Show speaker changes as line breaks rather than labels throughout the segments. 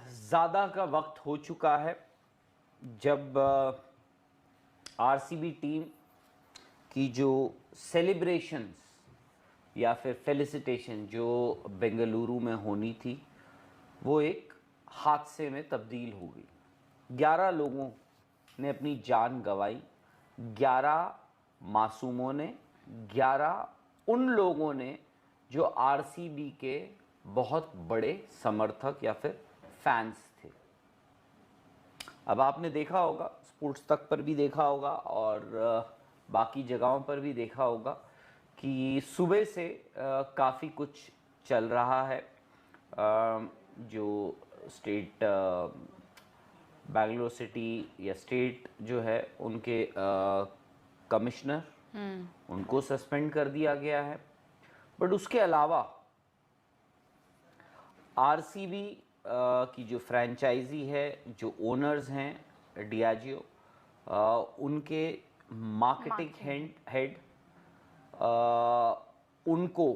ज़्यादा का वक्त हो चुका है जब आरसीबी टीम की जो सेलिब्रेशंस या फिर फेलिसिटेशन जो बेंगलुरु में होनी थी वो एक हादसे में तब्दील हो गई। 11 लोगों ने अपनी जान गंवाई। 11 मासूमों ने, 11 उन लोगों ने जो आरसीबी के बहुत बड़े समर्थक या फिर फैंस थे। अब आपने देखा होगा, स्पोर्ट्स तक पर भी देखा होगा और बाकी जगहों पर भी देखा होगा कि सुबह से काफ़ी कुछ चल रहा है। जो स्टेट बैंगलोर सिटी या स्टेट जो है उनके कमिश्नर उनको सस्पेंड कर दिया गया है। बट उसके अलावा आरसीबी की जो फ्रेंचाइजी है, जो ओनर्स हैं डियाजियो, उनके मार्केटिंग हेड उनको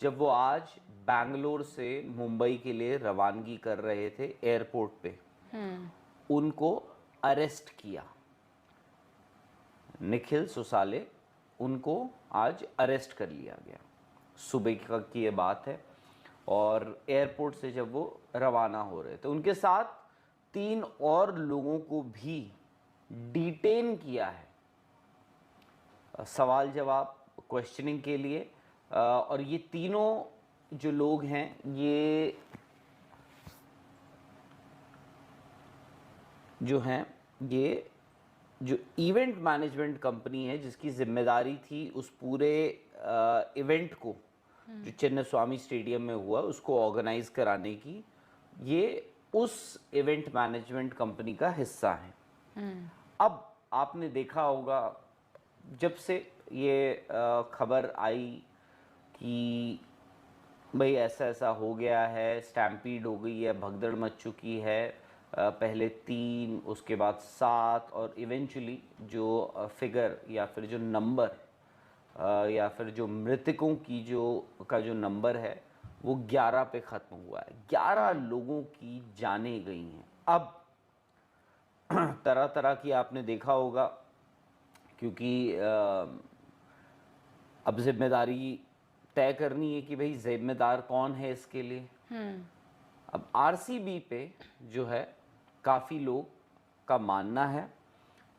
जब वो आज बैंगलोर से मुंबई के लिए रवानगी कर रहे थे एयरपोर्ट पे, उनको अरेस्ट किया। निखिल सोसाले, उनको आज अरेस्ट कर लिया गया। सुबह की ये बात है और एयरपोर्ट से जब वो रवाना हो रहे थे, उनके साथ 3 और लोगों को भी डिटेन किया है सवाल जवाब क्वेश्चनिंग के लिए। और ये तीनों जो लोग हैं, ये जो हैं, ये जो इवेंट मैनेजमेंट कंपनी है जिसकी जिम्मेदारी थी उस पूरे इवेंट को जो चिन्नस्वामी स्टेडियम में हुआ उसको ऑर्गेनाइज कराने की, ये उस इवेंट मैनेजमेंट कंपनी का हिस्सा है। अब आपने देखा होगा जब से ये खबर आई कि भाई ऐसा ऐसा हो गया है, स्टैम्पीड हो गई है, भगदड़ मच चुकी है, पहले 3, उसके बाद 7 और इवेंचुअली जो फिगर या फिर जो नंबर या फिर जो मृतकों की जो नंबर है वो 11 पे ख़त्म हुआ है। 11 लोगों की जानें गई हैं। अब तरह तरह की आपने देखा होगा क्योंकि अब जिम्मेदारी तय करनी है कि भाई जिम्मेदार कौन है इसके लिए। अब आरसीबी पे जो है काफ़ी लोग का मानना है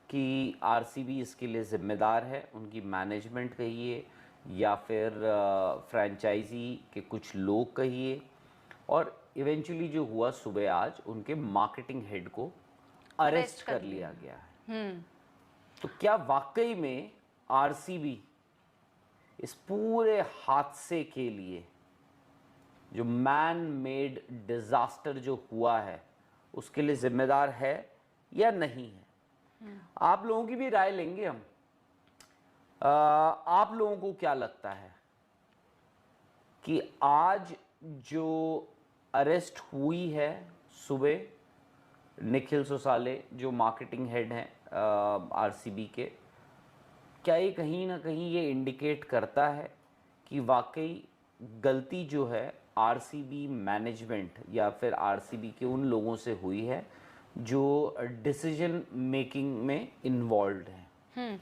कि आरसीबी इसके लिए ज़िम्मेदार है, उनकी मैनेजमेंट कहिए या फिर फ्रेंचाइजी के कुछ लोग कहिए। और इवेंचुअली जो हुआ सुबह आज, उनके मार्केटिंग हेड को अरेस्ट कर लिया गया है। तो क्या वाकई में आरसीबी इस पूरे हादसे के लिए, जो मैन मेड डिजास्टर जो हुआ है, उसके लिए जिम्मेदार है या नहीं है? आप लोगों की भी राय लेंगे हम। आप लोगों को क्या लगता है कि आज जो अरेस्ट हुई है सुबह निखिल सोसाले जो मार्केटिंग हेड हैं आरसीबी के, क्या ये कहीं ना कहीं ये इंडिकेट करता है कि वाकई गलती जो है आरसीबी मैनेजमेंट या फिर आरसीबी के उन लोगों से हुई है जो डिसीजन मेकिंग में इन्वॉल्व हैं?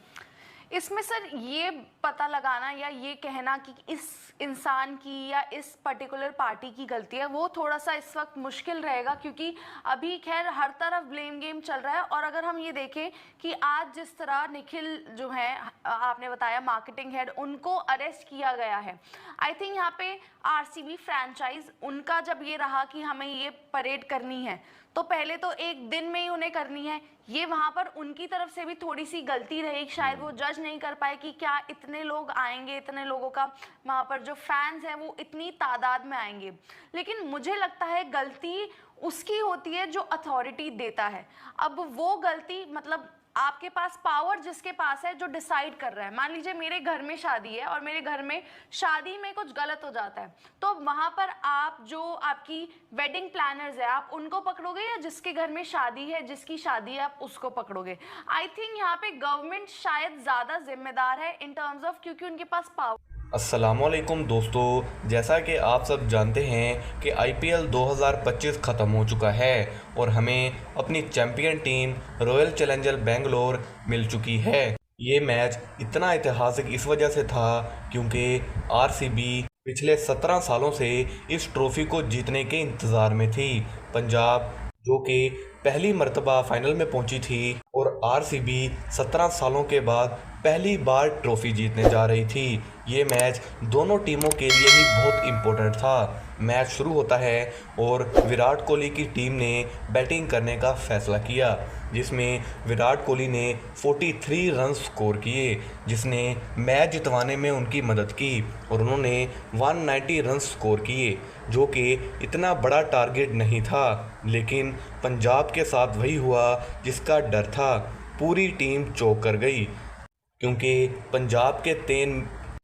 इसमें सर ये पता लगाना या ये कहना कि इस इंसान की या इस पर्टिकुलर पार्टी की गलती है, वो थोड़ा सा इस वक्त मुश्किल रहेगा, क्योंकि अभी खैर हर तरफ ब्लेम गेम चल रहा है। और अगर हम ये देखें कि आज जिस तरह निखिल जो है, आपने बताया मार्केटिंग हेड, उनको अरेस्ट किया गया है, आई थिंक यहाँ पे आरसीबी फ्रेंचाइज उनका जब ये रहा कि हमें ये परेड करनी है, तो पहले तो एक दिन में ही उन्हें करनी है। ये वहां पर उनकी तरफ से भी थोड़ी सी गलती रही, शायद वो जज नहीं कर पाए कि क्या इतने लोग आएंगे, इतने लोगों का वहां पर जो फैंस हैं वो इतनी तादाद में आएंगे। लेकिन मुझे लगता है गलती उसकी होती है जो अथॉरिटी देता है। अब वो गलती मतलब आपके पास पावर जिसके पास है, जो डिसाइड कर रहा है। मान लीजिए मेरे घर में शादी है और मेरे घर में शादी में कुछ गलत हो जाता है, तो वहां पर आप जो आपकी वेडिंग प्लानर्स है, आप उनको पकड़ोगे या जिसके घर में शादी है, जिसकी शादी है, आप उसको पकड़ोगे? आई थिंक यहाँ पे गवर्नमेंट शायद ज्यादा जिम्मेदार है इन टर्म्स ऑफ, क्योंकि उनके पास पावर
अस्सलामुअलैकुम दोस्तों, जैसा कि आप सब जानते हैं कि आईपीएल 2025 ख़त्म हो चुका है और हमें अपनी champion team royal challenger Bangalore मिल चुकी है। ये मैच इतना ऐतिहासिक इस वजह से था क्योंकि आरसीबी पिछले 17 सालों से इस ट्रॉफी को जीतने के इंतज़ार में थी। पंजाब जो कि पहली मर्तबा फाइनल में पहुंची थी और आरसीबी 17 सालों के बाद पहली बार ट्रॉफी जीतने जा रही थी। ये मैच दोनों टीमों के लिए ही बहुत इम्पोर्टेंट था। मैच शुरू होता है और विराट कोहली की टीम ने बैटिंग करने का फैसला किया, जिसमें विराट कोहली ने 43 रन स्कोर किए, जिसने मैच जितवाने में उनकी मदद की और उन्होंने 190 रन स्कोर किए, जो कि इतना बड़ा टारगेट नहीं था। लेकिन पंजाब के साथ वही हुआ जिसका डर था। पूरी टीम चौंक कर गई क्योंकि पंजाब के 3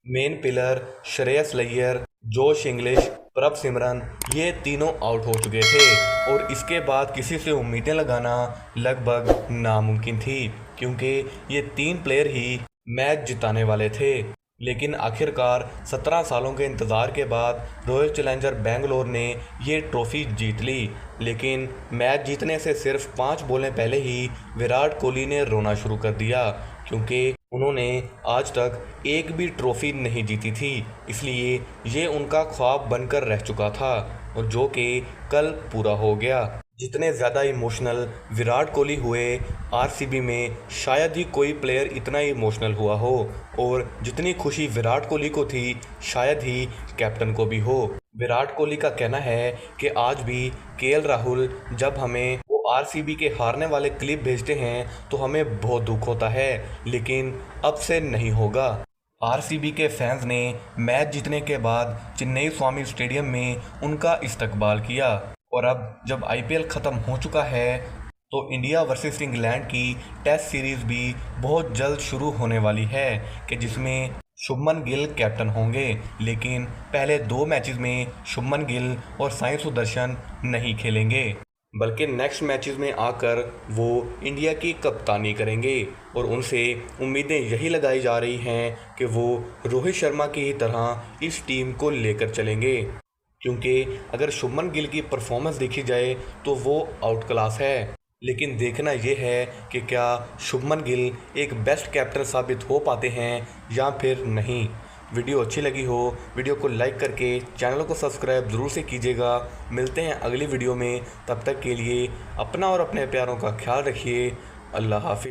मेन पिलर श्रेयस अय्यर, जोश इंग्लिश, प्रभ सिमरन ये तीनों आउट हो चुके थे और इसके बाद किसी से उम्मीदें लगाना लगभग नामुमकिन थी क्योंकि ये 3 प्लेयर ही मैच जिताने वाले थे। लेकिन आखिरकार 17 सालों के इंतज़ार के बाद रॉयल चैलेंजर बेंगलोर ने ये ट्रॉफ़ी जीत ली। लेकिन मैच जीतने से सिर्फ 5 बॉलें पहले ही विराट कोहली ने रोना शुरू कर दिया क्योंकि उन्होंने आज तक एक भी ट्रॉफ़ी नहीं जीती थी, इसलिए ये उनका ख्वाब बनकर रह चुका था और जो कि कल पूरा हो गया। जितने ज़्यादा इमोशनल विराट कोहली हुए आरसीबी में शायद ही कोई प्लेयर इतना इमोशनल हुआ हो और जितनी खुशी विराट कोहली को थी शायद ही कैप्टन को भी हो। विराट कोहली का कहना है कि आज भी केएल राहुल जब हमें वो आरसीबी के हारने वाले क्लिप भेजते हैं तो हमें बहुत दुख होता है, लेकिन अब से नहीं होगा। आरसीबी के फैंस ने मैच जीतने के बाद चेन्नई स्वामी स्टेडियम में उनका इस्तकबाल किया और अब जब आईपीएल ख़त्म हो चुका है तो इंडिया वर्सेस इंग्लैंड की टेस्ट सीरीज़ भी बहुत जल्द शुरू होने वाली है कि जिसमें शुभमन गिल कैप्टन होंगे। लेकिन पहले 2 मैचेस में शुभमन गिल और साई सुदर्शन नहीं खेलेंगे, बल्कि नेक्स्ट मैचेस में आकर वो इंडिया की कप्तानी करेंगे और उनसे उम्मीदें यही लगाई जा रही हैं कि वो रोहित शर्मा की ही तरह इस टीम को लेकर चलेंगे। क्योंकि अगर शुभमन गिल की परफॉर्मेंस देखी जाए तो वो आउट क्लास है, लेकिन देखना ये है कि क्या शुभमन गिल एक बेस्ट कैप्टन साबित हो पाते हैं या फिर नहीं। वीडियो अच्छी लगी हो वीडियो को लाइक करके चैनल को सब्सक्राइब ज़रूर से कीजिएगा। मिलते हैं अगली वीडियो में, तब तक के लिए अपना और अपने प्यारों का ख्याल रखिए। अल्लाह हाफिज़।